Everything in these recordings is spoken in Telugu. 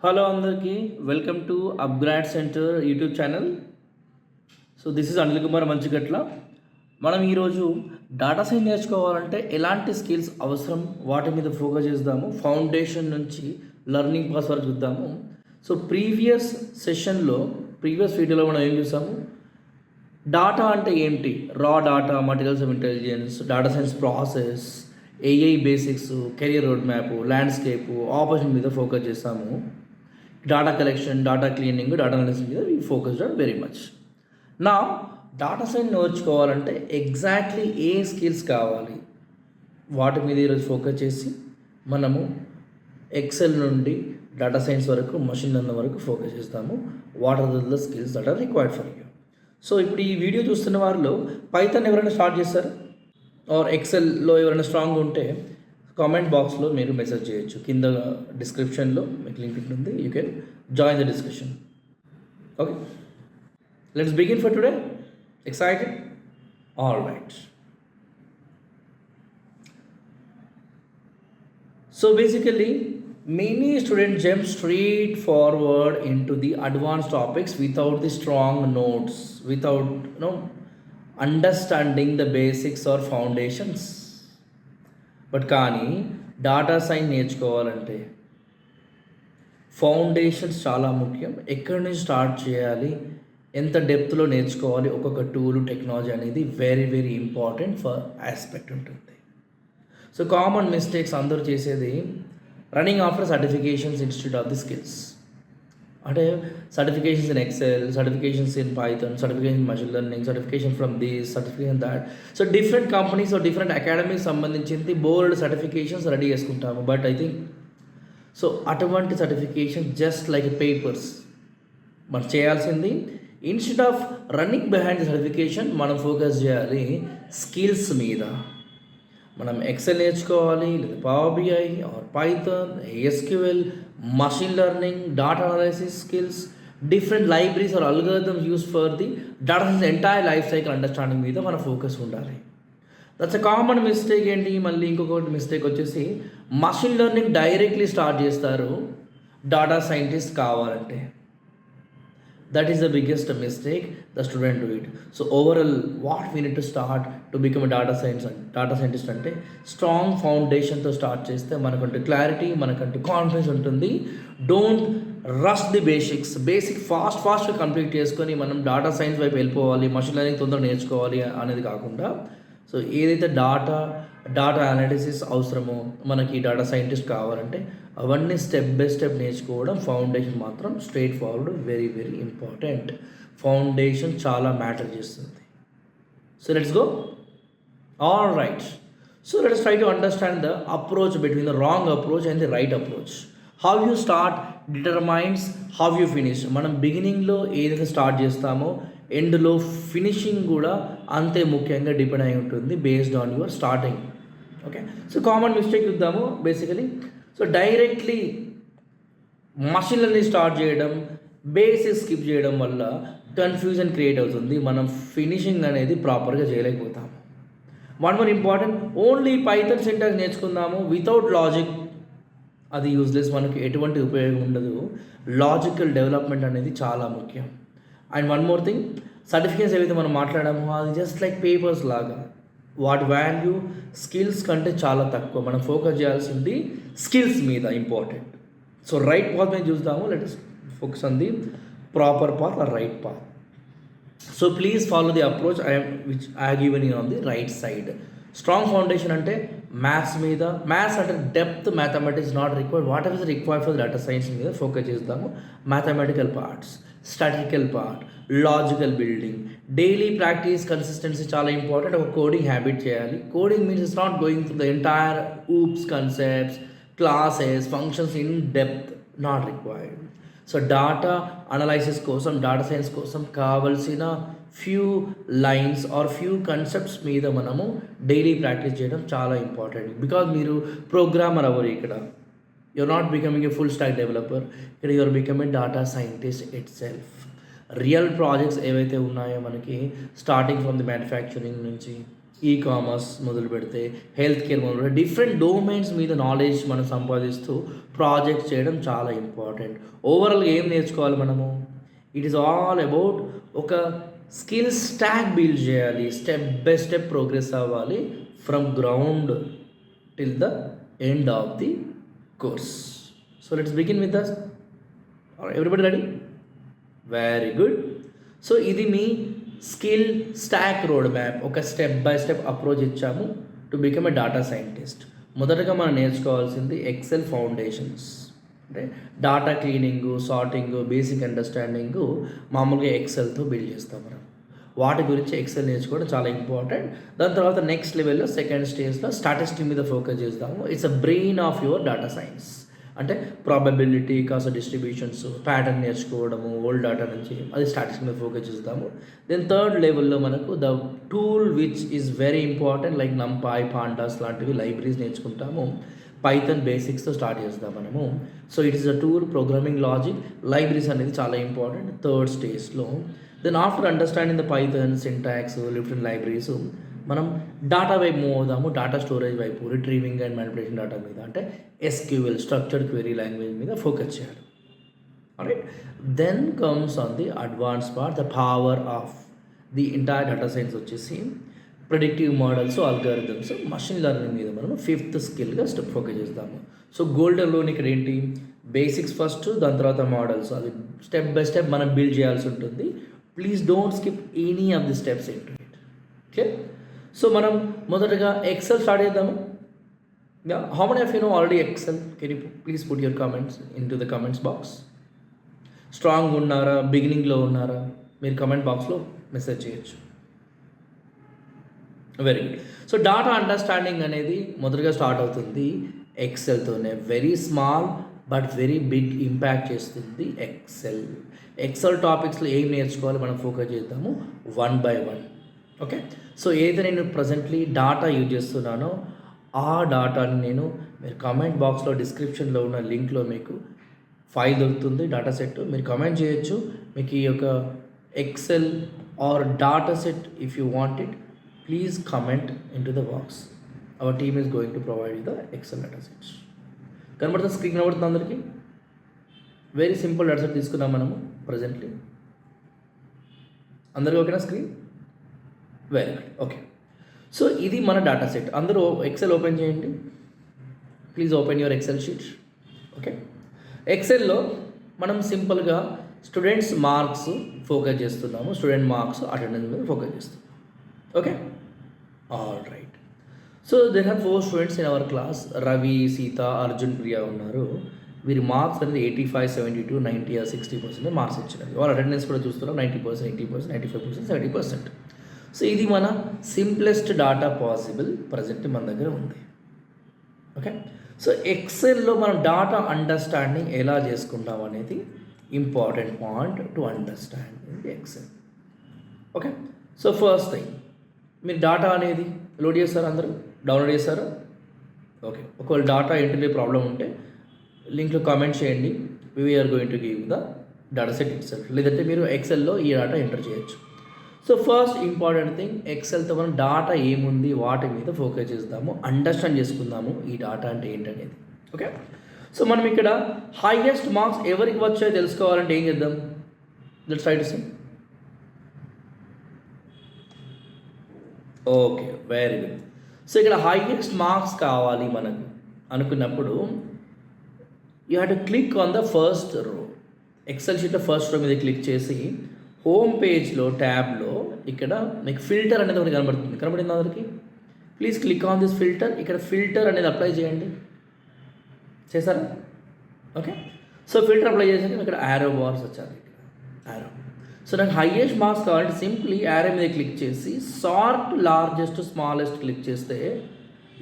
హలో అందరికీ welcome to upGrad center YouTube channel. So this is Anil Kumar Manchigatla. మనం ఈరోజు డాటా సైన్స్ నేర్చుకోవాలంటే ఎలాంటి స్కిల్స్ అవసరం వాటి మీద ఫోకస్ చేద్దాము. ఫౌండేషన్ నుంచి లెర్నింగ్ పాస్ వరకు చూద్దాము. సో ప్రీవియస్ వీడియోలో మనం ఏం చూసాము, డాటా అంటే ఏంటి, raw data, materials of intelligence, data science process, AI basics, career roadmap, landscape, operation మీద ఫోకస్ చేస్తాము. Data collection, data cleaning, data analysis మీద we focused on very much. నా డాటా సైన్స్ నేర్చుకోవాలంటే ఎగ్జాక్ట్లీ ఏ స్కిల్స్ కావాలి, వాటి మీద ఈరోజు ఫోకస్ చేసి మనము ఎక్సెల్ నుండి డాటా సైన్స్ వరకు, మషిన్ లెర్నింగ్ వరకు ఫోకస్ చేస్తాము. What are the skills that are required for you. So ఇప్పుడు ఈ వీడియో చూస్తున్న వారిలో పైథాన్ ఎవరైనా స్టార్ట్ చేస్తారు ఆర్ ఎక్సెల్లో ఎవరైనా స్ట్రాంగ్ ఉంటే కామెంట్ బాక్స్లో మీరు మెసేజ్ చేయొచ్చు. కింద డిస్క్రిప్షన్లో మీకు లింక్ ఉంటుంది. You can join the discussion. Okay, let's begin for today. Excited? All right. So basically, many students jump straight forward into the advanced topics without the strong notes, without understanding the basics or foundations. But కానీ డాటా సైన్స్ నేర్చుకోవాలంటే ఫౌండేషన్స్ చాలా ముఖ్యం. ఎక్కడి నుంచి స్టార్ట్ చేయాలి, ఎంత డెప్త్లో నేర్చుకోవాలి, ఒక్కొక్క టూల్, టెక్నాలజీ అనేది very very important for aspect ఉంటుంది. సో కామన్ మిస్టేక్స్ అందరూ చేసేది running after certifications institute of the skills. అంటే certifications in Excel, certifications in Python, certification in machine learning, certification from this, certification that. So different companies, different అకాడమీకి సంబంధించింది బోల్డ్ సర్టిఫికేషన్స్ రెడీ చేసుకుంటాము. బట్ ఐ థింక్ సో అటువంటి సర్టిఫికేషన్ జస్ట్ లైక్ పేపర్స్. మనం చేయాల్సింది instead of running behind the certification మనం ఫోకస్ చేయాలి స్కిల్స్ మీద. మనం ఎక్సెల్ నేర్చుకోవాలి, లేదా power BI or Python, SQL, machine learning, data analysis skills, different libraries or algorithms use for the data science entire life cycle understanding మీద మన ఫోకస్ ఉండాలి. That's a common mistake. ఏంటి మళ్ళీ ఇంకొకటి మిస్టేక్ వచ్చేసి మషిన్ లెర్నింగ్ డైరెక్ట్లీ స్టార్ట్ చేస్తారు డాటా సైంటిస్ట్ కావాలంటే. That is the biggest mistake the student do it. So overall, what we need to start to become a data scientist అంటే స్ట్రాంగ్ ఫౌండేషన్తో స్టార్ట్ చేస్తే మనకంటూ క్లారిటీ, మనకంటూ కాన్ఫిడెన్స్ ఉంటుంది. డోంట్ రష్ ది బేసిక్ ఫాస్ట్గా కంప్లీట్ చేసుకొని మనం డాటా సైన్స్ వైపు వెళ్ళిపోవాలి, మషిన్ లెర్నింగ్ తొందరగా నేర్చుకోవాలి అనేది కాకుండా, సో ఏదైతే డాటా అనాలిసిస్ అవసరమో మనకి డాటా సైంటిస్ట్ కావాలంటే అవన్నీ స్టెప్ బై స్టెప్ నేర్చుకోవడం, ఫౌండేషన్ మాత్రం straight forward very very important. Foundation చాలా మ్యాటర్ చేస్తుంది. So let's go. All right. So let's try to understand the approach between the wrong approach and the right approach. How you start determines how you finish. మనం బిగినింగ్లో ఏదైతే స్టార్ట్ చేస్తామో ఎండ్లో ఫినిషింగ్ కూడా అంతే ముఖ్యంగా డిపెండ్ అయి ఉంటుంది based on your starting. Okay, so common mistake చూద్దాము. Basically so directly machine learning start చేయడం, బేసిక్ స్కిప్ చేయడం వల్ల కన్ఫ్యూజన్ క్రియేట్ అవుతుంది. మనం ఫినిషింగ్ అనేది ప్రాపర్గా చేయలేకపోతాము. One more important, only Python syntax నేర్చుకుందాము వితౌట్ లాజిక్, అది యూజ్లెస్, మనకి ఎటువంటి ఉపయోగం ఉండదు. లాజికల్ డెవలప్మెంట్ అనేది చాలా ముఖ్యం. And one more thing, certificates ఏవైతే మనం మాట్లాడామో అది జస్ట్ లైక్ పేపర్స్ లాగా, వాటి వాల్యూ స్కిల్స్ కంటే చాలా తక్కువ. మనం ఫోకస్ చేయాల్సింది స్కిల్స్ మీద ఇంపార్టెంట్. సో రైట్ పాత్ మీద చూద్దాము. Let us focus on the proper path or right path. So please follow the approach which I given you on the right side. Strong foundation అంటే మ్యాథ్స్ మీద, మ్యాథ్స్ అంటే depth mathematics not required, whatever is required for data science మీద ఫోకస్ చేద్దాము. Mathematical parts, statistical part, logical building, daily practice, consistency చాలా ఇంపార్టెంట్. ఒక కోడింగ్ హ్యాబిట్ చేయాలి. Coding means it's not going through the entire oops concepts, classes, functions in depth, not required. So data analysis కోసం, డాటా సైన్స్ కోసం కావలసిన few lines or few concepts మీద మనము డైలీ ప్రాక్టీస్ చేయడం చాలా ఇంపార్టెంట్. బికాజ్ మీరు ప్రోగ్రామర్ అవ్వరు ఇక్కడ. you're not becoming a full stack developer, you're becoming a data scientist itself. Real projects ఏవైతే ఉన్నాయో మనకి స్టార్టింగ్ ఫ్రమ్ ది మ్యానుఫ్యాక్చరింగ్ నుంచి ఈ కామర్స్ మొదలు పెడితే హెల్త్ కేర్ మొదలు పెడితే డిఫరెంట్ డొమైన్స్ మీద నాలెడ్జ్ మనం సంపాదిస్తూ ప్రాజెక్ట్స్ చేయడం చాలా ఇంపార్టెంట్. ఓవరాల్గా ఏం నేర్చుకోవాలి మనము? ఇట్ ఈస్ ఆల్ అబౌట్ ఒక స్కిల్ స్టాక్ బిల్డ్ చేయాలి, స్టెప్ బై స్టెప్ ప్రోగ్రెస్ అవ్వాలి from ground till the end of the course. So let's begin with this. Everybody ready? Very good. So ఇది మీ స్కిల్ స్టాక్ రోడ్ మ్యాప్. ఒక స్టెప్ బై స్టెప్ అప్రోచ్ ఇచ్చాము to become a data scientist. మొదటగా మనం నేర్చుకోవాల్సింది ఎక్సెల్ ఫౌండేషన్స్. అంటే data cleaning, sorting, basic understanding మామూలుగా ఎక్సెల్తో బిల్డ్ చేస్తాం మనం. వాటి గురించి ఎక్సెల్ నేర్చుకోవడం చాలా ఇంపార్టెంట్. దాని తర్వాత నెక్స్ట్ లెవెల్లో సెకండ్ స్టేజ్లో స్టాటిస్టిక్స్ మీద ఫోకస్ చేస్తాము. It's a brain of your data science. అంటే ప్రాబబిలిటీ, కాస్ట్ డిస్ట్రిబ్యూషన్స్, ప్యాటర్న్ నేర్చుకోవడము ఓల్డ్ డాటా నుంచి, అది స్టాటిస్టిక్స్ మీద ఫోకస్ చేస్తాము. దెన్ థర్డ్ లెవెల్లో మనకు the tool which is very important like numpy, pandas లాంటివి లైబ్రరీస్ నేర్చుకుంటాము. పైథాన్ బేసిక్స్తో స్టార్ట్ చేస్తాం మనము. So it is a tool, programming logic, libraries అనేది చాలా ఇంపార్టెంట్ థర్డ్ స్టేజ్లో. Then after understanding the Python, syntax, different libraries, మనం డాటా వైపు మూవ్ అవుదాము. డాటా స్టోరేజ్ వైపు, రిట్రీవింగ్ అండ్ మ్యానిపులేషన్ డాటా మీద, అంటే ఎస్క్యూఎల్, స్ట్రక్చర్డ్ క్వెరీ లాంగ్వేజ్ మీద ఫోకస్ చేయాలి. Alright. Then comes on the advance part, the power of the entire data science వచ్చేసి predictive models, algorithms, machine learning మీద మనం ఫిఫ్త్ స్కిల్గా ఫోకస్ చేస్తాము. సో గోల్డెన్ లోన్ ఇక్కడ ఏంటి? బేసిక్స్ ఫస్ట్, దాని తర్వాత మోడల్స్. అది స్టెప్ బై స్టెప్ మనం బిల్డ్ చేయాల్సి ఉంటుంది. Please don't skip any of the steps into it. Okay. So మనం మొదటగా ఎక్సెల్ స్టార్ట్ చేద్దాము. How many of you know already Excel? Can you please put your comments into the comments box. Strong ఉన్నారా, బిగినింగ్లో ఉన్నారా? మీరు కమెంట్ బాక్స్లో మెసేజ్ చేయొచ్చు. Very good. So data understanding అనేది మొదటగా స్టార్ట్ అవుతుంది ఎక్సెల్తోనే. Very small but very big impact చేస్తుంది ఎక్సెల్. ఎక్సెల్ టాపిక్స్లో ఏం నేర్చుకోవాలి మనం ఫోకస్ చేద్దాము one by one. Okay. So ఏదైతే నేను ప్రజెంట్లీ డాటా యూజ్ చేస్తున్నానో ఆ డాటాని నేను, మీరు కామెంట్ బాక్స్లో డిస్క్రిప్షన్లో ఉన్న లింక్లో మీకు ఫైల్ దొరుకుతుంది, డాటా సెట్. మీరు కామెంట్ చేయొచ్చు మీకు ఈ యొక్క Excel or data set if you want it. Please comment into the box. Our team is going to provide you the Excel data sets. కనబడుతుంది స్క్రీన్, కనబడుతుంది అందరికీ? వెరీ సింపుల్ డేటా సెట్ తీసుకున్నాం మనము ప్రజెంట్లీ. అందరికీ ఓకేనా screen? Very good. Okay. So ఇది మన డేటా సెట్. అందరూ ఎక్సెల్ ఓపెన్ చేయండి. Please open your Excel sheet. Okay. ఎక్సెల్లో మనం సింపుల్గా స్టూడెంట్స్ మార్క్స్ ఫోకస్ చేస్తున్నాము. స్టూడెంట్ మార్క్స్ అటెండెన్స్ మీద ఫోకస్ చేస్తున్నాము. Okay, all right. So there are 4 students in our class. Ravi, Sita, Arjun, Priya ఉన్నారు. వీరి మార్క్స్ అనేది 85, 72, 90 or 60% మార్క్స్ ఇచ్చినారు. వాళ్ళ అటెండెన్స్ కూడా చూస్తున్నాం 90%, 80%, 95%, 70%. సో ఇది మన సింప్లెస్ట్ డాటా పాసిబుల్ ప్రజెంట్ మన దగ్గర ఉంది. ఓకే. సో ఎక్సెల్లో మనం డాటా అండర్స్టాండింగ్ ఎలా చేసుకుంటాం అనేది important point to understand in the Excel. Okay. So first thing, మీరు డాటా అనేది లోడ్ చేస్తారా? అందరూ డౌన్లోడ్ చేస్తారా? ఓకే. ఒకవేళ డాటా ఎంట్రీ ప్రాబ్లం ఉంటే లింక్లో కామెంట్ చేయండి. We're going to give the data set itself. లేదంటే మీరు ఎక్సెల్లో ఈ డాటా ఎంటర్ చేయొచ్చు. సో ఫస్ట్ ఇంపార్టెంట్ థింగ్, ఎక్సెల్తో మనం డాటా ఏముంది వాటి మీద ఫోకస్ చేద్దాము, అండర్స్టాండ్ చేసుకుందాము ఈ డాటా అంటే ఏంటనేది. ఓకే. సో మనం ఇక్కడ హైయెస్ట్ మార్క్స్ ఎవరికి వచ్చాయో తెలుసుకోవాలంటే ఏం చేద్దాం? Let's try to see. Okay, very good. So ఇక్కడ హైయెస్ట్ మార్క్స్ కావాలి మనకు అనుకున్నప్పుడు you have to click on the first row. Excel షీట్లో ఫస్ట్ రో మీద క్లిక్ చేసి హోమ్ పేజ్లో ట్యాబ్లో ఇక్కడ మీకు ఫిల్టర్ అనేది ఒకటి కనబడుతుంది. కనబడింది అందరికి? Please click on this filter. ఇక్కడ ఫిల్టర్ అనేది అప్లై చేయండి. చేశారా? ఓకే. సో ఫిల్టర్ అప్లై చేసాక ఇక్కడ యారో బార్స్ వచ్చారు. ఇక్కడ యారో. సో నాకు హైయెస్ట్ మార్క్స్ కావాలంటే సింప్లీ యారో మీద క్లిక్ చేసి సార్ట్ లార్జెస్ట్ స్మాలెస్ట్ క్లిక్ చేస్తే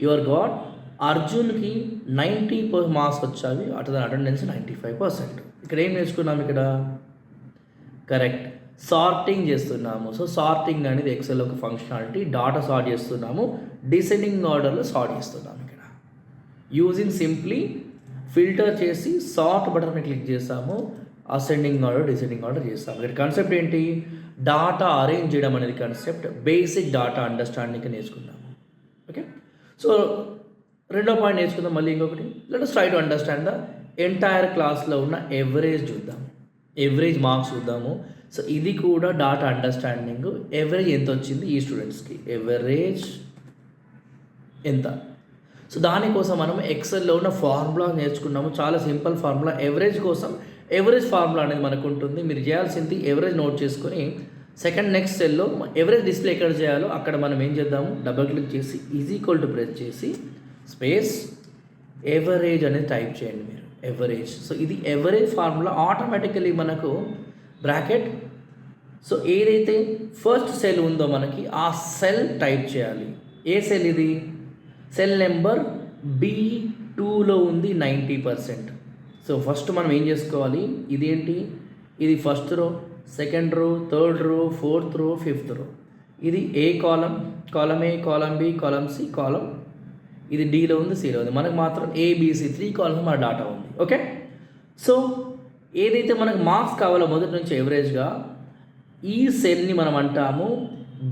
యువర్ గాట్ అర్జున్కి 90% మార్క్స్ వచ్చావి. అటు దాని అటెండెన్స్ 95%. ఇక్కడ ఏం నేర్చుకున్నాము? ఇక్కడ కరెక్ట్ సార్టింగ్ చేస్తున్నాము. సో సార్టింగ్ అనేది ఎక్సెల్ ఒక ఫంక్షనాలిటీ. డాటా సార్ట్ చేస్తున్నాము, డిసెండింగ్ ఆర్డర్లో సార్ట్ చేస్తున్నాము. ఇక్కడ యూజింగ్ సింప్లీ ఫిల్టర్ చేసి సార్ట్ బటన్ క్లిక్ చేస్తాము, అసెండింగ్ ఆర్డర్ డిసెండింగ్ ఆర్డర్ చేస్తాము. ఇక్కడ కాన్సెప్ట్ ఏంటి, డాటా అరేంజ్ చేయడం అనేది కాన్సెప్ట్, బేసిక్ డాటా అండర్స్టాండింగ్ నేర్చుకున్నాము. ఓకే, సో రెండో పాయింట్ నేర్చుకుందాం మళ్ళీ ఇంకొకటి. Let us try to understand the entire క్లాస్లో ఉన్న ఎవరేజ్ చూద్దాం, ఎవరేజ్ మార్క్స్ చూద్దాము. సో ఇది కూడా డాటా అండర్స్టాండింగ్. ఎవరేజ్ ఎంత వచ్చింది ఈ స్టూడెంట్స్కి, ఎవరేజ్ ఎంత. సో దానికోసం మనం ఎక్సెల్లో ఉన్న ఫార్ములా నేర్చుకున్నాము, చాలా సింపుల్ ఫార్ములా. ఎవరేజ్ కోసం ఎవరేజ్ ఫార్ములా అనేది మనకు ఉంటుంది. మీరు చేయాల్సింది ఎవరేజ్ నోట్ చేసుకొని సెకండ్ నెక్స్ట్ సెల్లో ఎవరేజ్ డిస్ప్లే ఎక్కడ చేయాలో అక్కడ మనం ఏం చేద్దాము, డబుల్ క్లిక్ చేసి ఈజ్ ఈక్వల్ టు ప్రెస్ చేసి స్పేస్ ఎవరేజ్ అనేది టైప్ చేయండి మీరు, ఎవరేజ్. సో ఇది ఎవరేజ్ ఫార్ములా ఆటోమేటికలీ మనకు బ్రాకెట్. సో ఏదైతే ఫస్ట్ సెల్ ఉందో మనకి ఆ సెల్ టైప్ చేయాలి. ఏ సెల్ ఇది, సెల్ నెంబర్ B2లో ఉంది 90%. సో ఫస్ట్ మనం ఏం చేసుకోవాలి, ఇదేంటి, ఇది first row, second row, third row, fourth రో, ఫిఫ్త్ రో. ఇది ఏ కాలం, కాలం ఏ, కాలం బి, కాలం సి, కాలం, ఇది డీలో ఉంది, సిలో ఉంది. మనకు మాత్రం ABC 3 కాలమ్స్ మన డాటా ఉంది. ఓకే, సో ఏదైతే మనకు మార్క్స్ కావాలో మొదటి నుంచి ఎవరేజ్గా ఈ సెల్ని మనం అంటాము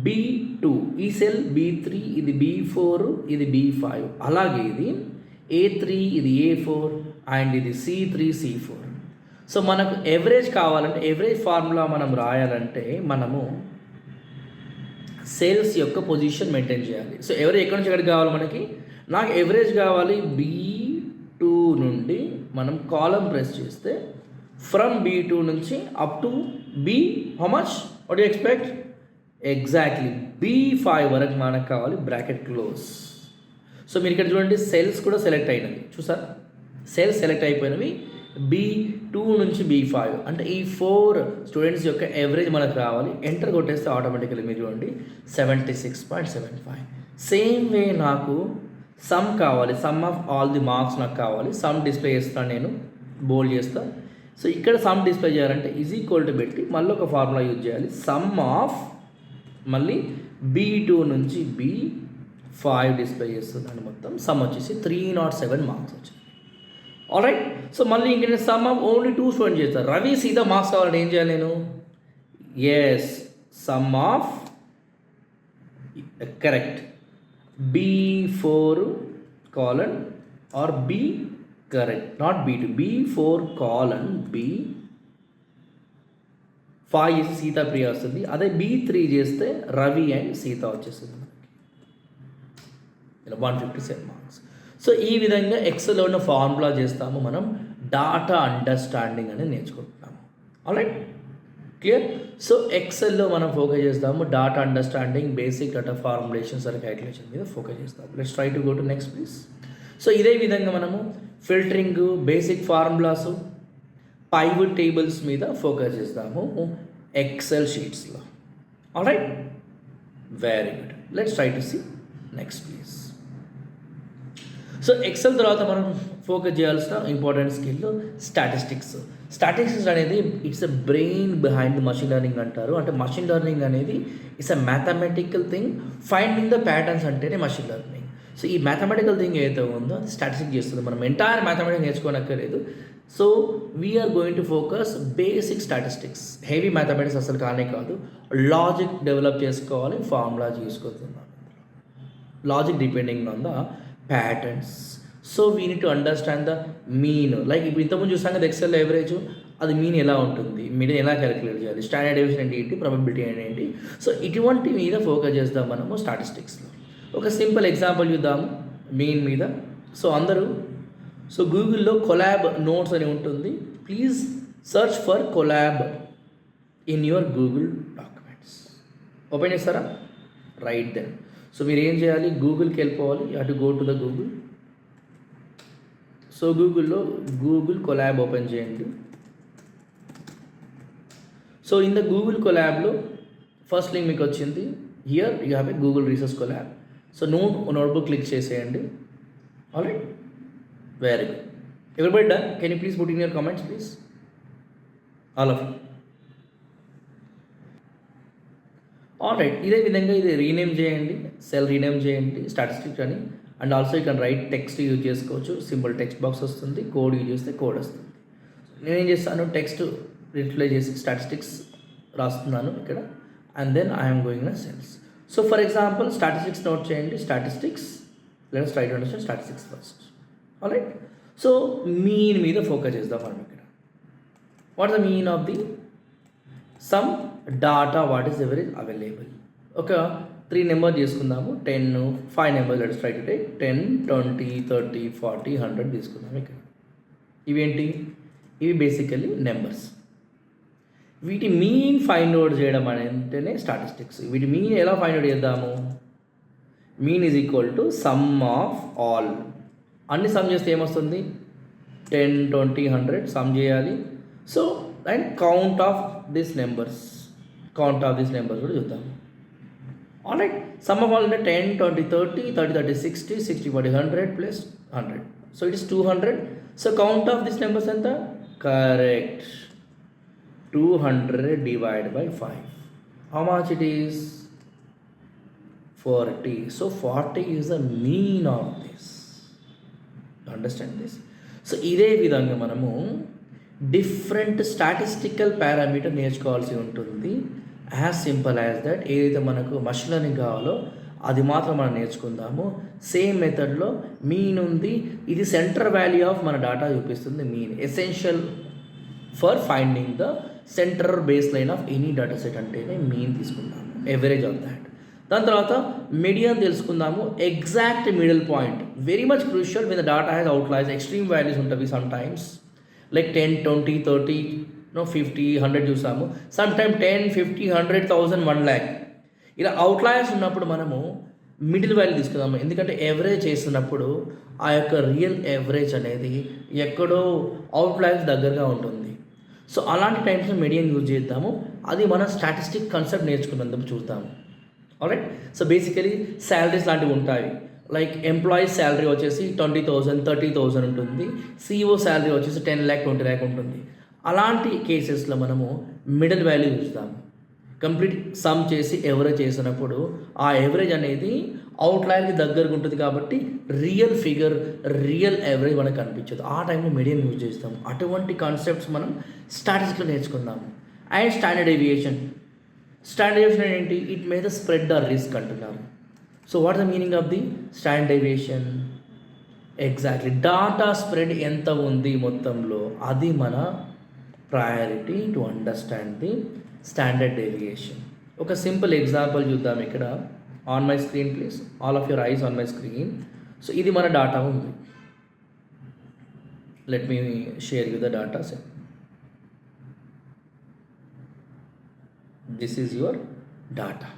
B2, ఈ సెల్ B3, ఇది B4, ఇది B5, అలాగే ఇది A3, ఇది A4 అండ్ ఇది C3, C4. సో మనకు ఎవరేజ్ కావాలంటే ఎవరేజ్ ఫార్ములా మనం రాయాలంటే మనము సెల్స్ యొక్క పొజిషన్ మెయింటైన్ చేయాలి. సో ఎవరేజ్ ఎక్కడి నుంచి ఎక్కడికి కావాలి మనకి, నాకు ఎవరేజ్ కావాలి B2 నుండి మనం కాలం ప్రెస్ చేస్తే ఫ్రమ్ B2 నుంచి up to B how much, what you expect, exactly B5 వరకు మనకు కావాలి, బ్రాకెట్ క్లోజ్. సో మీరు ఇక్కడ చూడండి సెల్స్ కూడా సెలెక్ట్ అయినవి, చూసారా, సెల్స్ సెలెక్ట్ అయిపోయినవి B2 నుంచి B5. అంటే ఈ 4 స్టూడెంట్స్ యొక్క ఎవరేజ్ మనకు రావాలి. ఎంటర్ కొట్టేస్తే ఆటోమేటికల్లీ మీరు చూడండి 76.75. సేమ్ వే నాకు సమ్ కావాలి, some of all the marks నాకు కావాలి. సమ్ డిస్ప్లే చేస్తాను, నేను బోల్డ్ చేస్తాను. సో ఇక్కడ సమ్ డిస్ప్లే చేయాలంటే ఈజ్ ఈక్వల్ టు పెట్టి మళ్ళీ ఒక ఫార్ములా యూజ్ చేయాలి. సమ్ ఆఫ్ మళ్ళీ B2 నుంచి B5 డిస్ప్లే చేస్తున్నాను. మొత్తం సమ్ వచ్చేసి 307 మార్క్స్ వచ్చింది. ఆల్రైట్, సో మళ్ళీ ఇంక నేను సమ్ ఆఫ్ ఓన్లీ 2 స్టూడెంట్ చేస్తాను. రవి సీదా మార్క్స్ కావాలంటే ఏం చేయాలి నేను, as sum of correct B4 colon or B correct, not B2, B4 colon B5 చేసి సీతా ప్రియ వస్తుంది. అదే B3 చేస్తే రవి అండ్ సీత వచ్చేస్తుంది మనకి, ఇలా 157 మార్క్స్. సో ఈ విధంగా ఎక్సెల్లో ఉన్న ఫార్ములా చేస్తాము మనం, డాటా అండర్స్టాండింగ్ అనేది నేర్చుకుంటున్నాము. Alright, clear. సో ఎక్సెల్లో మనం ఫోకస్ చేస్తాము data understanding, basic data formulations and calculation మీద ఫోకస్ చేస్తాము. Let's try to go to next please. So ఇదే విధంగా మనము filtering, basic formulas, pivot tables మీద ఫోకస్ చేస్తాము ఎక్సెల్ షీట్స్లో. Alright, very good. Let's try to see next please. So Excel తర్వాత మనం ఫోకస్ చేయాల్సిన ఇంపార్టెంట్ స్కిల్ స్టాటిస్టిక్స్. స్టాటిస్టిక్స్ అనేది it's a brain behind the machine learning అంటారు. అంటే మషిన్ లెర్నింగ్ అనేది it's a mathematical thing, finding the patterns అంటేనే మషిన్ లెర్నింగ్. సో ఈ మ్యాథమెటికల్ థింగ్ ఏదైతే ఉందో అది స్టాటిస్టిక్స్ చేస్తుంది. మనం ఎంటైర్ మ్యాథమెటిక్స్ నేర్చుకోనక్కర్లేదు. So we're going to focus basic statistics. Heavy mathematics అసలు కానే కాదు, లాజిక్ డెవలప్ చేసుకోవాలి, ఫార్ములా చూసుకుంటున్నాం, logic depending on the patterns. So we need to understand the mean. Like ఇప్పుడు ఇంతకుముందు చూసాం కదా ఎక్సెల్ ఎవరేజ్, అది మీన్ ఎలా ఉంటుంది, మీడియన్ ఎలా క్యాలిక్యులేట్ చేయాలి, స్టాండర్డ్ డీవియేషన్ అంటే ఏంటి, ప్రాబబిలిటీ అంటే ఏంటి. సో ఇటువంటి మీద ఫోకస్ చేద్దాం మనము స్టాటిస్టిక్స్లో. ఒక సింపుల్ ఎగ్జాంపుల్ చూద్దాము మీన్ మీద. సో అందరూ, సో గూగుల్లో కొలాబ్ నోట్స్ అని ఉంటుంది. Please search for Colab in your Google documents. Open చేస్తారా, రైట్ దెన్. సో మీరు ఏం చేయాలి, గూగుల్కి వెళ్ళిపోవాలి, you have to go to the Google. So గూగుల్లో గూగుల్ కొలాబ్ ఓపెన్ చేయండి. సో ఇన్ ద గూగుల్ కొలాబ్లో ఫస్ట్ లింక్ మీకు వచ్చింది, here you have a Google research Colab. So notebook click చేసేయండి. Alright, very good. Everybody done? Can you please put in your comments please, all of you. Alright, ఇదే విధంగా ఇది రీనేమ్ చేయండి, సెల్ రీనేమ్ చేయండి స్టాటిస్టిక్స్ అని. And also you can write text use చేసుకోవచ్చు, సింపుల్ టెక్స్ట్ బాక్స్ వస్తుంది, కోడ్ యూజ్ చేస్తే కోడ్ వస్తుంది. నేనేం చేస్తాను, టెక్స్ట్ రిప్లై చేసి స్టాటిస్టిక్స్ రాస్తున్నాను ఇక్కడ, and then I'm going in cells. So for example statistics note చేయండి, statistics, let's try to understand statistics first. Alright, so mean మీద ఫోకస్ చేద్దాం మనం ఇక్కడ. What the mean of the some data what is ever is available. ఒక 3 నెంబర్ తీసుకుందాము, 10, 5 number, let's try to take 10, 20, 30, 40, 100 తీసుకుందాం ఇక్కడ. ఇవేంటి, ఇవి బేసికలీ నెంబర్స్. వీటి మీన్ ఫైండ్ అవుట్ చేయడం అంటేనే స్టాటిస్టిక్స్. వీటి మీన్ ఎలా ఫైండ్ అవుట్ చేద్దాము, mean is equal to some of all. అన్ని సమ్ చేస్తే ఏమొస్తుంది, 10, 20, 100 సమ్ చేయాలి. So and count of this numbers కూడా చూద్దాం. ఆల్రైట్, సమ్ ఆఫ్ ఆల్ అంటే 10, 20, 30, 30, 30, 60, 60, 40, 100 plus 100. So it is 200. So count of this numbers ఎంత, correct, 200 divided by 5. How much it is, 40. So 40 is the mean of this. Understand this? So ఇదే విధంగా మనము డిఫరెంట్ స్టాటిస్టికల్ పారామీటర్ నేర్చుకోవాల్సి ఉంటుంది. As simple as that. ఏదైతే మనకు మషిన్ లెర్నింగ్ కావాలో అది మాత్రం మనం నేర్చుకుందాము. సేమ్ మెథడ్లో మీన్ ఉంది, ఇది సెంటర్ వాల్యూ ఆఫ్ మన డాటా చూపిస్తుంది. Mean essential for finding the centre base line of any data set అంటేనే మీన్ తీసుకుందాము, ఎవరేజ్ ఆఫ్ దాట్. దాని తర్వాత మీడియన్ తెలుసుకుందాము, exact middle point, very much crucial with the data has outliers, extreme values ఉంటుంది సమ్ టైమ్స్, లైక్ 10, 20, 30, 50, 100 చూసాము. సమ్ టైమ్ 10, 50, 100, 1000, 1 lakh ఇలా అవుట్లైర్స్ ఉన్నప్పుడు మనము మిడిల్ వాల్యూ తీసుకుందాము. ఎందుకంటే ఎవరేజ్ చేస్తున్నప్పుడు ఆ యొక్క రియల్ ఎవరేజ్ అనేది ఎక్కడో అవుట్లైర్స్ దగ్గరగా ఉంటుంది. సో అలాంటి టైమ్స్లో మీడియన్ యూజ్ చేద్దాము. అది మన స్టాటిస్టిక్ కాన్సెప్ట్ నేర్చుకున్నందుకు చూద్దాము. ఆల్రైట్, సో బేసికలీ శాలరీస్ లాంటివి ఉంటాయి. లైక్ ఎంప్లాయీస్ శాలరీ వచ్చేసి 20,000, 30,000 ఉంటుంది. సిఇఓ శాలరీ వచ్చేసి 10 lakh, 20 lakh ఉంటుంది. అలాంటి కేసెస్లో మనము మిడిల్ వాల్యూ చూస్తాము. కంప్లీట్ సమ్ చేసి ఎవరేజ్ చేసినప్పుడు ఆ ఎవరేజ్ అనేది అవుట్లైర్కి దగ్గరగా ఉంటుంది కాబట్టి రియల్ ఫిగర్, రియల్ ఎవరేజ్ మనకు కనిపించదు. ఆ టైంలో మీడియన్ యూజ్ చేస్తాము. అటువంటి కాన్సెప్ట్స్ మనం స్టాటిస్టిక్స్లో నేర్చుకుందాము. And standard deviation. Standard deviation ఏంటి, it may the spread the risk అంటున్నారు. So what the meaning of the standard deviation, exactly data spread ఎంత ఉంది మొత్తంలో, అది మన priority to understand the standard deviation. ఒక సింపుల్ ఎగ్జాంపుల్ చూద్దాం ఇక్కడ. On my screen please, all of your eyes on my screen. So ఇది మన డాటా ఉంది. Let me share you the data set. This is your data.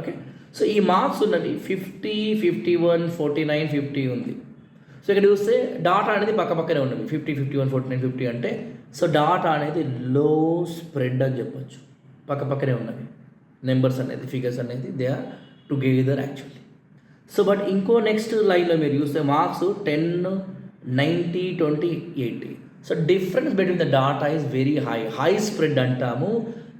Okay, so ఈ మార్క్స్ ఉన్నది 50, 51, 49, 50 ఉంది. సో ఇక్కడ చూస్తే డాటా అనేది పక్కనే ఉన్నది 50, 51, 49, 50 అంటే సో డాటా అనేది లో స్ప్రెడ్ అని చెప్పొచ్చు. పక్కనే ఉన్నవి నెంబర్స్ అనేది, ఫిగర్స్ అనేది they are together actually. So but ఇంకో నెక్స్ట్ లైన్లో మీరు చూస్తే marks 10, 90, 20, 80. So difference between the data is very high spread అంటాము.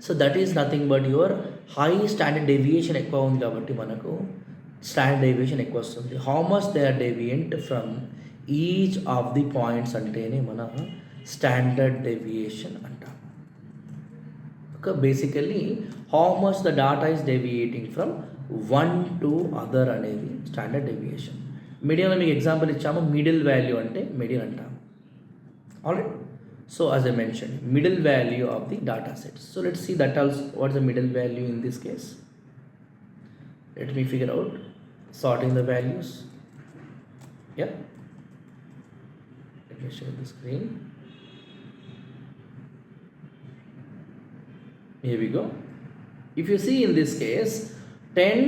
So that is nothing but your high standard deviation ఎక్కువ ఉంది కాబట్టి మనకు స్టాండర్డ్ డేవియేషన్ ఎక్కువ వస్తుంది. How much they are deviant from each of the points అంటేనే మన స్టాండర్డ్ డేవియేషన్ అంటాం. ఒక basically how much the data is డేవియేటింగ్ from one to other అనేది స్టాండర్డ్ డేవియేషన్. మీడియంలో మీకు ఎగ్జాంపుల్ ఇచ్చాము, మిడిల్ వాల్యూ అంటే మీడియన్ అంటాము. Alright, so as I mentioned, middle value of the data sets. So let's see that also what's the middle value in this case. Let me figure out sorting the values. Yeah, let me share the screen. Here we go. If you see in this case 10,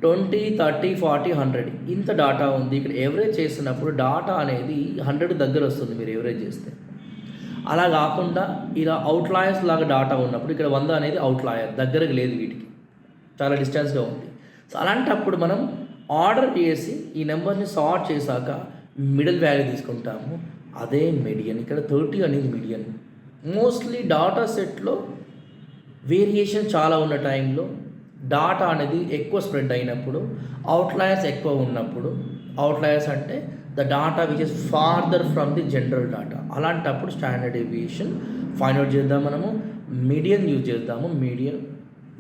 20, 30, 40, 100 ఇంత డాటా ఉంది. ఇక్కడ ఎవరేజ్ చేసినప్పుడు డాటా అనేది 100 దగ్గర వస్తుంది మీరు ఎవరేజ్ చేస్తే. అలా కాకుండా ఇలా అవుట్లయర్స్ లాగా డాటా ఉన్నప్పుడు ఇక్కడ 100 అనేది అవుట్లయర్, దగ్గరకు లేదు, వీటికి చాలా డిస్టెన్స్గా ఉంది. సో అలాంటప్పుడు మనం ఆర్డర్ చేసి ఈ నెంబర్ని సార్ట్ చేశాక మిడిల్ వాల్యూ తీసుకుంటాము, అదే మీడియన్. ఇక్కడ 30 అనేది మీడియన్. మోస్ట్లీ డాటా సెట్లో వేరియేషన్ చాలా ఉన్న టైంలో డాటా అనేది ఎక్కువ స్ప్రెడ్ అయినప్పుడు, అవుట్లయర్స్ ఎక్కువ ఉన్నప్పుడు అవుట్లయర్స్ అంటే the data which is farther from the general data. అలాంటప్పుడు స్టాండర్డ్ డీవియేషన్ ఫైండ్ అవుట్ చేద్దాం మనము. మీడియన్ యూజ్ చేద్దాము,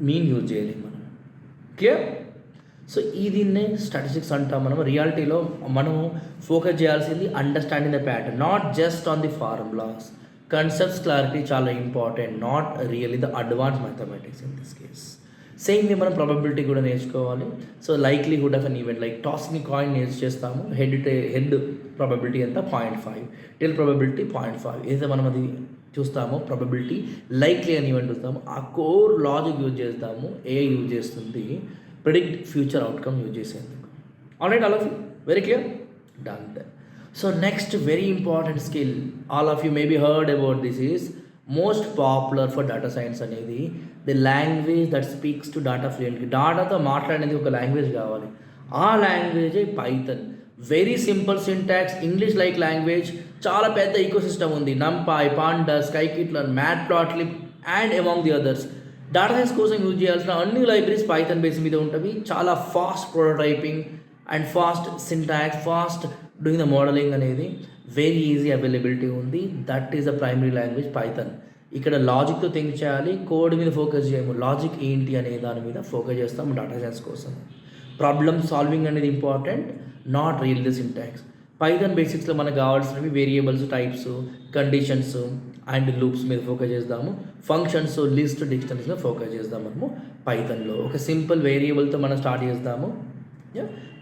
మీన్ యూజ్ చేయలేము మనం. క్లియర్? సో దీన్నే స్టాటిస్టిక్స్ అంటాం మనము. రియాలిటీలో మనము ఫోకస్ చేయాల్సింది understanding the pattern, not just on the formulas. Concepts clarity చాలా important, not really the advance mathematics in this case. Same way మనం ప్రాబబిలిటీ కూడా నేర్చుకోవాలి. So likelihood of an event, like టాస్ని కాయిన్ నేర్చేస్తాము. హెడ్ ప్రాబబిలిటీ ఎంత 0.5, టెల్ ప్రాబబిలిటీ 0.5. ఏదైతే మనం అది చూస్తామో ప్రాబబిలిటీ లైక్లీ అని ఈవెంట్ చూస్తాము, ఆ కోర్ లాజిక్ యూజ్ చేస్తాము. ఏ యూజ్ చేస్తుంది ప్రిడిక్ట్ ఫ్యూచర్ అవుట్కమ్ యూజ్ చేసేందుకు. Alright, all of you very clear? Done. So next very important skill, all of you maybe heard about this is most popular for data science అనేది the language that speaks to data fluently. డాటాతో మాట్లాడేది ఒక లాంగ్వేజ్ కావాలి, ఆ లాంగ్వేజే Python. Very simple syntax, English like language, చాలా పెద్ద ఈకోసిస్టమ్ ఉంది. NumPy, pandas, scikit learn, matplotlib and among the others. Data science కోసం యూజ్ చేయాల్సిన అన్ని లైబ్రరీస్ పైథన్ బేస్ మీద ఉంటుంది. చాలా fast prototyping and fast syntax, fast doing the modelling అనేది వెరీ ఈజీ అవైలబిలిటీ ఉంది. That is the primary language Python. ఇక్కడ లాజిక్తో థింక్ చేయాలి, కోడ్ మీద ఫోకస్ చేయము. లాజిక్ ఏంటి అనే దాని మీద ఫోకస్ చేస్తాము డేటా సైన్స్ కోసం. ప్రాబ్లమ్ సాల్వింగ్ అనేది important, not real the syntax. Python బేసిక్స్లో మనకు కావాల్సినవి variables, types, conditions and loops మీద ఫోకస్ చేద్దాము. ఫంక్షన్స్, లిస్ట్, డిక్షనరీస్ మీద ఫోకస్ చేద్దాం మనము పైథన్లో. ఒక సింపుల్ వేరియబుల్తో మనం స్టార్ట్ చేద్దాము.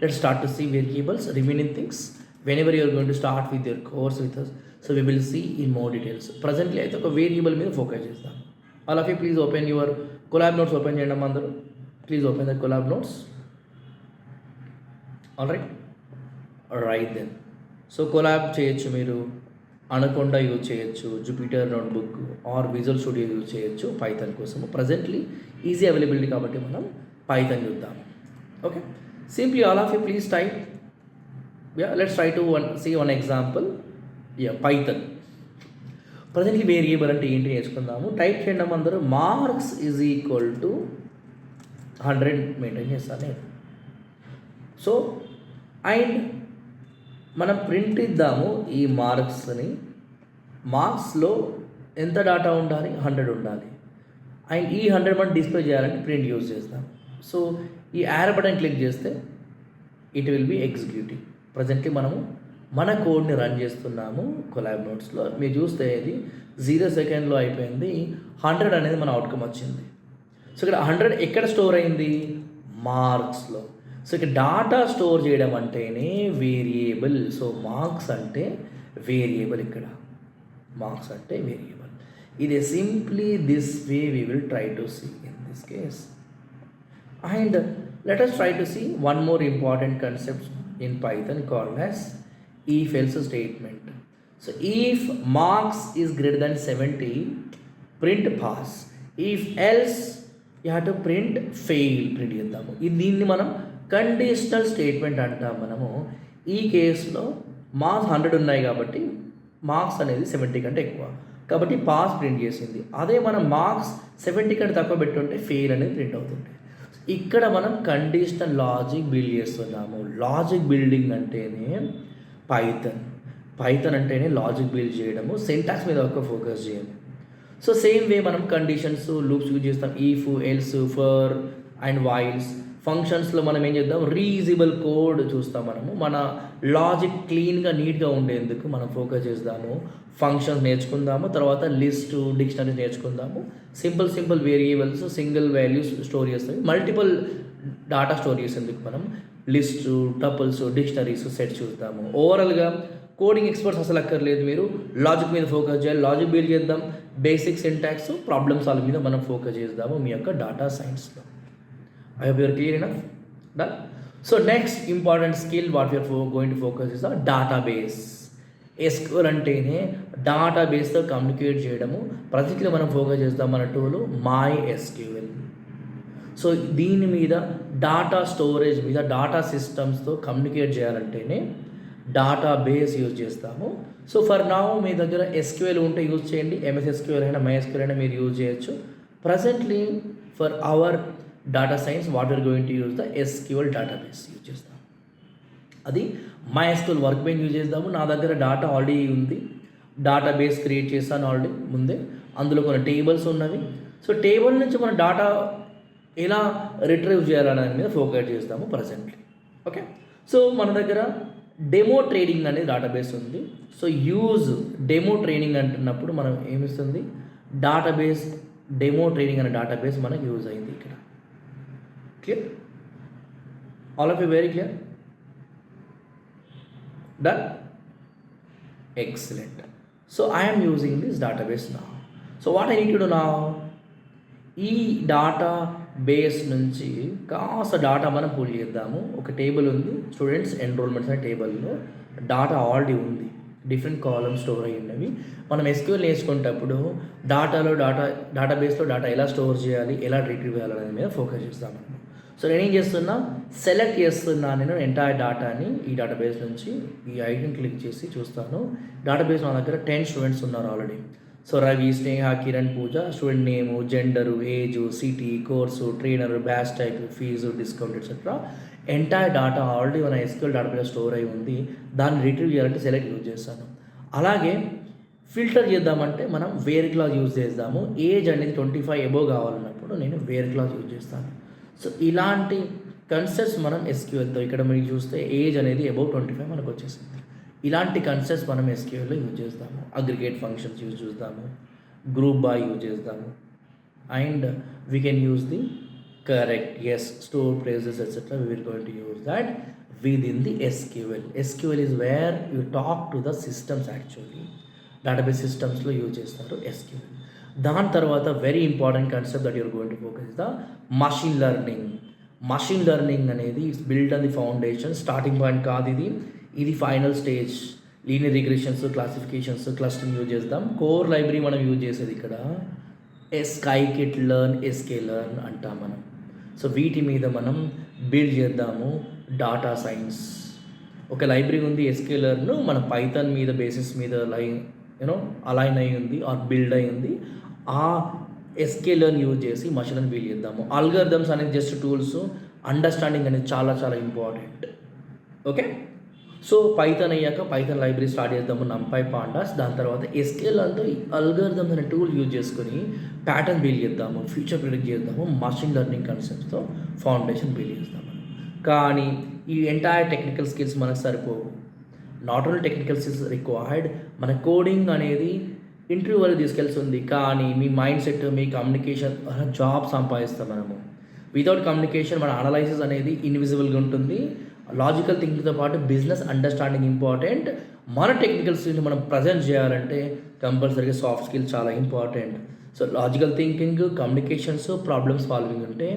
Let's start to see variables, remaining things whenever you are going to start with your course with us, so we will see in more details. Presently అయితే ఒక వేరియబుల్ మీద ఫోకస్ చేస్తాం. All of you please open your Colab notes. Open చేయండి అందరూ, please open the Colab notes. All right, right then. So Colab చేయొచ్చు మీరు, అనకొండ యూజ్ చేయొచ్చు, Jupyter notebook or Visual Studio use చేయొచ్చు పైథన్ కోసము. ప్రజెంట్లీ ఈజీ అవైలబిలిటీ కాబట్టి మనం పైథన్ చూద్దాము. Okay, simply all of you please type. Let's try to see one example. Python. Presently variable అంటే ఏంటి నేర్చుకుందాము. టైప్ చేయడం అందరూ marks is equal to 100 maintain చేస్తాను నేను. సో అండ్ మనం ప్రింట్ ఇద్దాము ఈ మార్క్స్ని. మార్క్స్లో ఎంత డేటా ఉండాలి? 100 ఉండాలి. అండ్ ఈ 100 మనం డిస్ప్లే చేయాలంటే ప్రింట్ యూజ్ చేస్తాం. సో ఈ యారో బటన్ క్లిక్ చేస్తే it will be executing. Presently మనము మన కోడ్ని రన్ చేస్తున్నాము కొలాబ్ నోట్స్లో. మీరు చూస్తే ఇది 0 సెకండ్లో అయిపోయింది. 100 అనేది మన అవుట్కమ్ వచ్చింది. సో ఇక్కడ 100 ఎక్కడ స్టోర్ అయింది? మార్క్స్లో. సో ఇక్కడ డాటా స్టోర్ చేయడం అంటేనే వేరియబుల్. సో మార్క్స్ అంటే వేరియబుల్, ఇక్కడ మార్క్స్ అంటే వేరియబుల్. ఇది simply this way we will try to see in this case. And let us try to see one more important concept in Python called as if-else statement. So if marks is greater than 70, print pass. If else, you have to print fail. print చేద్దాము. దీన్ని మనం కండిషనల్ స్టేట్మెంట్ అంటాం మనము. ఈ కేసులో మార్క్స్ 100 ఉన్నాయి కాబట్టి మార్క్స్ అనేది 70 కంటే ఎక్కువ కాబట్టి పాస్ ప్రింట్ చేసింది. అదే మనం మార్క్స్ 70 కంటే తక్కువ పెట్టుంటే ఫెయిల్ అనేది ప్రింట్ అవుతుంది. ఇక్కడ మనం కండిషనల్ లాజిక్ బిల్డ్ చేస్తున్నాము. లాజిక్ బిల్డింగ్ అంటేనే పైథన్ అంటేనే లాజిక్ బిల్డ్ చేయడము. సింటాక్స్ మీద ఒక ఫోకస్ చేయము. సో సేమ్ వే మనం కండిషన్స్, లూప్స్ యూజ్ చేస్తాం. If, else, for and vials. ఫంక్షన్స్లో మనం ఏం చేద్దాం? రీయూజబుల్ కోడ్ చూస్తాం మనము. మన లాజిక్ క్లీన్గా, నీట్గా ఉండేందుకు మనం ఫోకస్ చేద్దాము. ఫంక్షన్స్ నేర్చుకుందాము, తర్వాత లిస్ట్, డిక్షనరీ నేర్చుకుందాము. Simple variables, single values store చేస్తాయి. మల్టిపుల్ డాటా స్టోర్ చేసేందుకు మనం లిస్ట్, టపుల్స్, డిక్షనరీస్, సెట్స్ చూస్తాము. ఓవరాల్గా కోడింగ్ ఎక్స్పర్ట్స్ అసలు అక్కర్లేదు, మీరు లాజిక్ మీద ఫోకస్ చేయాలి. లాజిక్ బిల్డ్ చేద్దాం. బేసిక్ సింటాక్స్, ప్రాబ్లమ్ సాల్వ్ మీద మనం ఫోకస్ చేద్దాము మీ యొక్క డేటా సైన్స్లో. I hope you are clear enough. Done. So next important skill what we are going to focus is the database. SQL అంటేనే డేటాబేస్తో కమ్యూనికేట్ చేయడము. ప్రతిలో మనం ఫోకస్ చేస్తాం మన టూల్ MySQL. సో దీని మీద డాటా స్టోరేజ్ మీద, డాటా సిస్టమ్స్తో కమ్యూనికేట్ చేయాలంటేనే డేటాబేస్ యూజ్ చేస్తాము. సో ఫర్ నౌ మీ దగ్గర SQL ఉంటే యూజ్ చేయండి. MS SQL అయినా MySQL అయినా మీరు యూజ్ చేయొచ్చు. Presently for hour data science what we are going to use the SQL database use చేస్తాం. అది MySQL వర్క్ బెంచ్ యూజ్ చేద్దాము. నా దగ్గర డాటా ఆల్రెడీ ఉంది, డేటాబేస్ క్రియేట్ చేశాను ఆల్రెడీ ముందే, అందులో కొన్ని టేబుల్స్ ఉన్నవి. సో టేబుల్ నుంచి మన డాటా ఎలా రిట్రీవ్ చేయాలనే మీద ఫోకస్ చేస్తాము ప్రజెంట్లీ. ఓకే, సో మన దగ్గర డెమో ట్రేడింగ్ అనేది డేటాబేస్ ఉంది. సో యూజ్ డెమో ట్రైనింగ్ అంటున్నప్పుడు మనం ఏమిస్తుంది, డేటాబేస్ డెమో ట్రైనింగ్ అనే డేటాబేస్ మనకు యూజ్ అయింది ఇక్కడ. Clear? All of you very clear? Done? Excellent. So I am using this database now. So what I need to do now, ఈ డాటా బేస్ నుంచి కాస్త డాటా మనం పుల్ చేద్దాము. ఒక టేబుల్ ఉంది, స్టూడెంట్స్ ఎన్రోల్మెంట్స్ అనే టేబుల్లో డాటా ఆల్రెడీ ఉంది, డిఫరెంట్ కాలమ్స్ స్టోర్ అయ్యి ఉన్నవి. మనం SQL నేర్చుకునేటప్పుడు డేటాబేస్లో డాటా ఎలా స్టోర్ చేయాలి, ఎలా రిట్రీవ్ చేయాలనే మీద ఫోకస్ చేస్తాము. సో నేనేం చేస్తున్నా, సెలెక్ట్ చేస్తున్నా నేను ఎంటైర్ డాటాని ఈ డేటాబేస్ నుంచి. ఈ ఐటెం క్లిక్ చేసి చూస్తాను, డేటాబేస్ నా దగ్గర 10 స్టూడెంట్స్ ఉన్నారు already. So Ravi, Sneha, Kiran, Pooja, student name, gender, age, city, course, trainer, batch type, fees, discount etcetera. Entire data already మన SQL డేటాబేస్ స్టోర్ అయి ఉంది. దాన్ని రిట్రీవ్ చేయాలంటే సెలెక్ట్ యూజ్ చేస్తాను. అలాగే ఫిల్టర్ చేద్దామంటే మనం వేర్ క్లాజ్ యూజ్ చేద్దాము. ఏజ్ అనేది 25 అబోవ్ కావాలన్నప్పుడు నేను వేర్ క్లాజ్ యూజ్ చేస్తాను. సో ఇలాంటి కన్సెప్ట్స్ మనం SQLతో, ఇక్కడ మీరు చూస్తే ఏజ్ అనేది అబోవ్ 25 మనకు వచ్చేసింది. ఇలాంటి కన్సెప్ట్స్ మనం SQLలో యూజ్ చేస్తాము. అగ్రిగేట్ ఫంక్షన్స్ యూజ్ చేస్తాము, గ్రూప్ బై యూజ్ చేస్తాము, and we can use the correct store places etcetera. We will going to use that within the SQL. SQL is where you talk to the systems. Actually database సిస్టమ్స్లో యూజ్ చేస్తారు SQL. దాని తర్వాత very important concept that you're going to focus the machine learning. Machine learning అనేది it's build on the foundation. Starting point కాదు ఇది final stage. Linear regressions, classifications, clustering use చేద్దాం. కోర్ లైబ్రరీ మనం యూజ్ చేసేది ఇక్కడ స్కైకిట్ లెర్న్, SKLearn అంటాం మనం. సో వీటి మీద మనం బిల్డ్ చేద్దాము డాటా సైన్స్. ఒక లైబ్రరీ ఉంది SKLearn, మన పైథాన్ మీద బేసిస్ మీద అలైన్ అయి ఉంది ఆర్ బిల్డ్ అయి ఉంది. ఆ SKLearn యూజ్ చేసి మషిన్ లెర్నింగ్ బిల్డ్ చేద్దాము. అల్గరిథమ్స్ అనేది జస్ట్ టూల్స్, అండర్స్టాండింగ్ అనేది చాలా చాలా ఇంపార్టెంట్. ఓకే, సో పైథాన్ అయ్యాక పైథాన్ లైబ్రరీ స్టార్ట్ చేద్దాము, NumPy, Pandas. దాని తర్వాత SKLearnతో అల్గరిథమ్స్ అనే టూల్ యూజ్ చేసుకొని ప్యాటర్న్ బిల్డ్ చేద్దాము, ఫ్యూచర్ ప్రిడిక్ట్ చేద్దాము, మషిన్ లెర్నింగ్ కాన్సెప్ట్స్తో ఫౌండేషన్ బిల్డ్ చేస్తాము. కానీ ఈ ఎంటైర్ టెక్నికల్ స్కిల్స్ మనకు సరిపోవు. Not only technical skills required, మన కోడింగ్ అనేది ఇంటర్వ్యూ వరకు తీసుకెళ్తుంది. కానీ మీ మైండ్ సెట్, మీ కమ్యూనికేషన్, జాబ్ సంపాదిస్తాం మనము. వితౌట్ కమ్యూనికేషన్ మన అనలైసిస్ అనేది ఇన్విజిబుల్గా ఉంటుంది. లాజికల్ థింకింగ్తో పాటు బిజినెస్ అండర్స్టాండింగ్ ఇంపార్టెంట్. మన టెక్నికల్ స్కిల్ని మనం ప్రజెంట్ చేయాలంటే కంపల్సరీగా సాఫ్ట్ స్కిల్స్ చాలా important. So logical thinking, communications, problem solving ఉంటే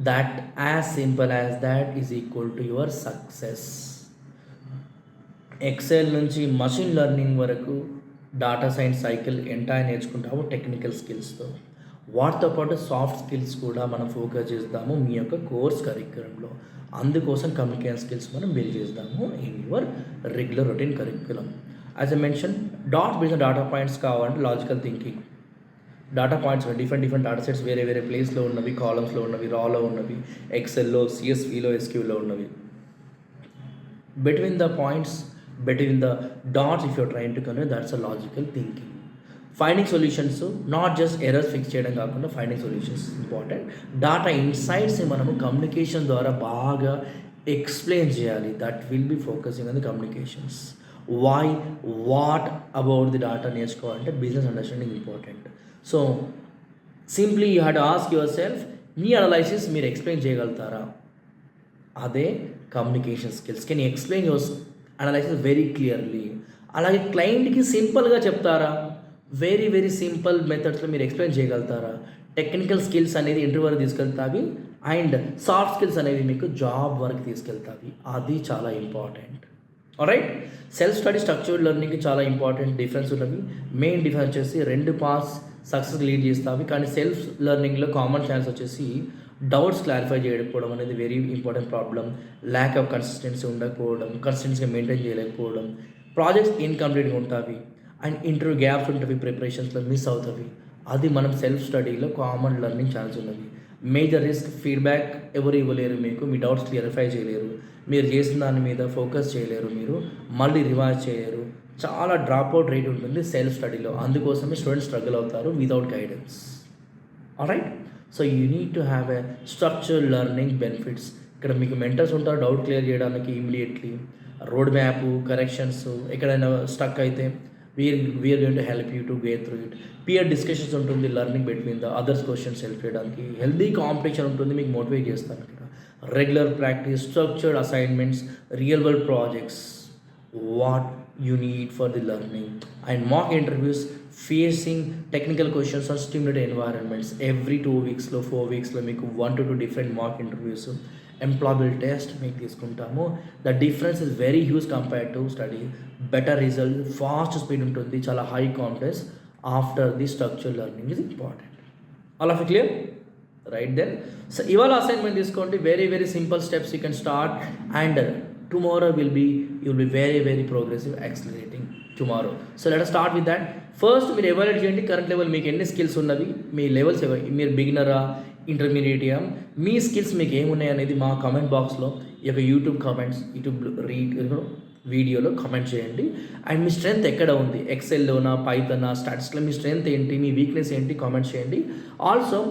that as simple as that is equal to your success. Excel నుంచి మషిన్ లెర్నింగ్ వరకు డాటా సైన్స్ సైకిల్ ఎంటైర్ నేర్చుకుంటాము టెక్నికల్ స్కిల్స్తో. వాటితో పాటు సాఫ్ట్ స్కిల్స్ కూడా మనం ఫోకస్ చేస్తాము మీ యొక్క కోర్స్ కరిక్యులంలో. అందుకోసం కమ్యూనికేషన్ స్కిల్స్ మనం బిల్డ్ చేస్తాము in your regular routine curriculum. As a mention, data points కావాలంటే logical thinking. Data points different data sets వేరే వేరే ప్లేస్లో ఉన్నవి, కాలమ్స్లో ఉన్నవి, రాలో ఉన్నవి, ఎక్సెల్లో, CSVలో, SQLలో ఉన్నవి. Between the points, between the dots, if you're trying to connect, that's a logical thinking. Finding solutions, not just errors fix చేయడం కాకుండా ఫైండింగ్ సొల్యూషన్స్ ఇంపార్టెంట్. డాటా ఇన్సైట్స్ని మనము కమ్యూనికేషన్ ద్వారా బాగా ఎక్స్ప్లెయిన్ చేయాలి. That will be focusing on the communications. Why, what about the data నేర్చుకోవాలంటే business understanding important. So simply you have to ask yourself, మీ అనలైసిస్ మీరు ఎక్స్ప్లెయిన్ చేయగలుగుతారా? అదే communication skills. Can you explain your analysis very clearly. అలాగే క్లయింట్కి సింపుల్గా చెప్తారా? వెరీ వెరీ సింపుల్ మెథడ్స్లో మీరు ఎక్స్ప్లెయిన్ చేయగలుగుతారా? టెక్నికల్ స్కిల్స్ అనేది ఇంటర్వ్యూ వరకు తీసుకెళ్తావి, అండ్ సాఫ్ట్ స్కిల్స్ అనేవి మీకు జాబ్ వరకు తీసుకెళ్తావి. అది చాలా important. Alright, self study, structured లెర్నింగ్కి చాలా ఇంపార్టెంట్ డిఫరెన్స్ ఉన్నవి. మెయిన్ డిఫరెన్స్ వచ్చేసి 2 పార్ట్స్ సక్సెస్ లీడ్ చేస్తావి. కానీ సెల్ఫ్ లెర్నింగ్లో కామన్ ఛాన్స్ వచ్చేసి డౌట్స్ క్లారిఫై చేయకపోవడం అనేది very important problem. Lack of consistency ఉండకపోవడం, కన్సిస్టెన్సీగా మెయింటైన్ చేయలేకపోవడం, ప్రాజెక్ట్స్ ఇన్కంప్లీట్గా ఉంటాయి, అండ్ ఇంటర్వ్యూ గ్యాప్స్ ఉంటుంది, ప్రిపరేషన్స్లో మిస్ అవుతుంది. అది మనం సెల్ఫ్ స్టడీలో కామన్ లెర్నింగ్ ఛాన్స్ ఉన్నది. మేజర్ రిస్క్ ఫీడ్బ్యాక్ ఎవరు ఇవ్వలేరు మీకు, మీ డౌట్స్ క్లియరిఫై చేయలేరు, మీరు చేసిన దాని మీద ఫోకస్ చేయలేరు, మీరు మళ్ళీ రివైజ్ చేయలేరు, చాలా డ్రాప్అవుట్ రేట్ ఉంటుంది సెల్ఫ్ స్టడీలో. అందుకోసమే స్టూడెంట్స్ స్ట్రగుల్ అవుతారు without guidance. Alright, so you need to have a structured learning benefits. ఇక్కడ మీకు మెంటర్స్ ఉంటారు డౌట్ క్లియర్ చేయడానికి ఇమీడియట్లీ, రోడ్ మ్యాప్, కరెక్షన్స్, ఎక్కడైనా స్టక్ అయితే we're going to help you to go through it. Peer discussions ఉంటుంది learning between the others questions help చేయడానికి. హెల్దీ కాంపిటీషన్ ఉంటుంది, మీకు మోటివేట్ చేస్తాను ఇక్కడ. Regular practice, structured assignments, real world projects, what you need for the learning, and mock interviews facing technical questions on stimulated environments. Every 2 weeks లో 4 weeks లో మీకు 1 to 2 different mock interviews, employability test మీకు తీసుకుంటాము. The difference is very huge compared to study. Better result, fast speed ఉంటుంది, చాలా high confidence after the structured learning is important. All of it clear? Right then, so ఇవాళ అసైన్మెంట్ తీసుకోండి. Very very simple steps you can start, and tomorrow will be very very progressive, accelerating tomorrow. So let us start with that. First మీరు ఎవాల్యుయేట్ చేయండి కరెంట్ లెవెల్, మీకు ఎన్ని స్కిల్స్ ఉన్నవి, మీ లెవెల్స్ మీరు బిగినరా, ఇంటర్మీడియటా, మీ స్కిల్స్ మీకు ఏమున్నాయి అనేది మా కామెంట్ బాక్స్లో ఈ యొక్క యూట్యూబ్ వీడియోలో కామెంట్ చేయండి. అండ్ మీ స్ట్రెంగ్త్ ఎక్కడ ఉంది, ఎక్సెల్లోనా, పైథానా, స్టాటిస్టిక్స్లో మీ స్ట్రెంగ్త్ ఏంటి, మీ వీక్నెస్ ఏంటి కామెంట్ చేయండి. ఆల్సో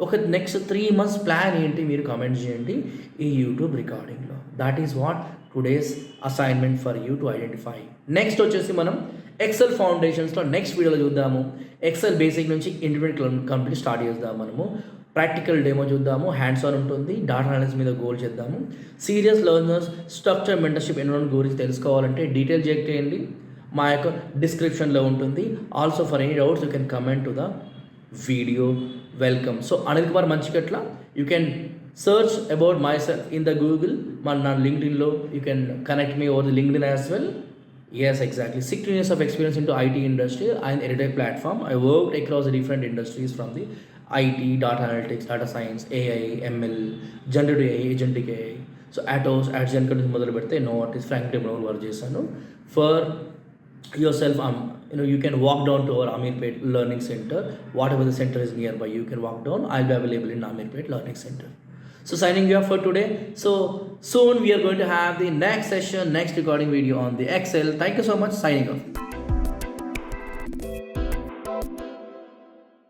ఒక నెక్స్ట్ 3 months ప్లాన్ ఏంటి మీరు కామెంట్ చేయండి ఈ యూట్యూబ్ రికార్డింగ్లో. That is what today's assignment for you to identify. Next వచ్చేసి మనం ఎక్సెల్ ఫౌండేషన్స్లో నెక్స్ట్ వీడియోలో చూద్దాము. ఎక్సెల్ బేసిక్ నుంచి ఇంటర్మీడియట్ కంప్లీట్ స్టార్ట్ చేద్దాము. మనము ప్రాక్టికల్ డెమో చూద్దాము, హ్యాండ్స్ ఆన్ ఉంటుంది, డాటా అనాలిసిస్ మీద గోల్ చేద్దాము. Serious learners structure mentorship environment గురించి తెలుసుకోవాలంటే డీటెయిల్ చెక్ చేయండి, మా యొక్క డిస్క్రిప్షన్లో ఉంటుంది. Also for any doubts you can comment to the video. Welcome. So Anil Kumar Manchigatla, you can search about myself in the Google, my LinkedIn lo, you can connect me over the LinkedIn as well. Yes, exactly. 16 years of experience into IT industry and edtech platform. I worked across the different industries from the IT, data analytics, data science, AI, ML, generative AI, agentic AI. So Atos, Adzen కంటే మొదలు పెడితే Novartis, Frank Templeton వర్క్ చేశాను. For yourself, you can walk down to our Amirpet Learning Center. Whatever the center is nearby, you can walk down. I'll be available in Amirpet Learning Center. So signing you up for today. So soon we are going to have the next session, next recording video on the Excel. Thank you so much. Signing off.